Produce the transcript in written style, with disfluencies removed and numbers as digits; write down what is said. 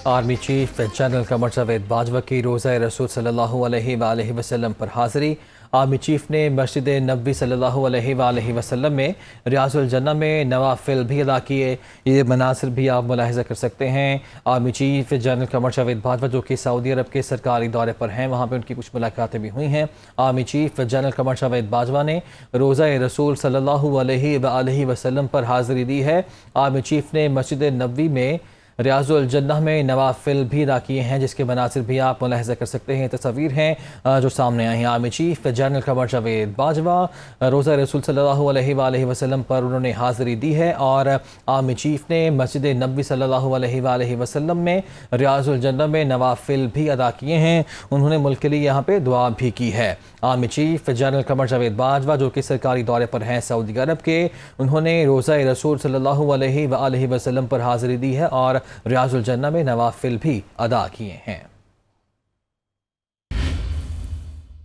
Army chief general Qamar Javed Bajwa की रोज़ा रसूल सल्लल्लाहु अलैहि वसल्लम पर हाज़िरी। आर्मी चीफ ने मस्जिद नबवी सल्लल्लाहु अलैहि वसल्लम में रियाजुल जन्नह में नवाफिल भी अदा किए। ये मनासिर भी आप मुलाहिज़ा कर सकते हैं। Army chief general Qamar Javed Bajwa जो कि सऊदी अरब के सरकारी दौरे पर हैं, वहाँ पर उनकी कुछ मुलाकातें भी हुई हैं। Army chief general Qamar Javed Bajwa ने रोज़ा रसूल सल्लल्लाहु अलैहि वसल्लम पर हाज़िरी दी है। आर्मी चीफ ने मस्जिद नबवी में रियाजुल जन्नह में नवाफिल भी अदा किए हैं, जिसके मनासिर भी आप मुलाहिज़ा कर सकते हैं। तस्वीर हैं जो सामने आई हैं। Army chief general Qamar Javed Bajwa रोज़ा रसूल सल्लल्लाहु अलैहि वसल्लम पर उन्होंने हाज़िरी दी है और आर्मी चीफ ने मस्जिद नबवी सल्लल्लाहु अलैहि वसल्लम में रियाजुल जन्नह में नवाफिल भी अदा किए हैं। उन्होंने मुल्क के लिए यहाँ पे दुआ भी की है। Army chief general Qamar Javed Bajwa जो कि सरकारी दौरे पर हैं सऊदी अरब के, उन्होंने रोज़ा रसूल सल्लल्लाहु अलैहि वसल्लम पर हाज़िरी दी है और रियाजुल जन्नह में नवाफिल भी अदा किए हैं।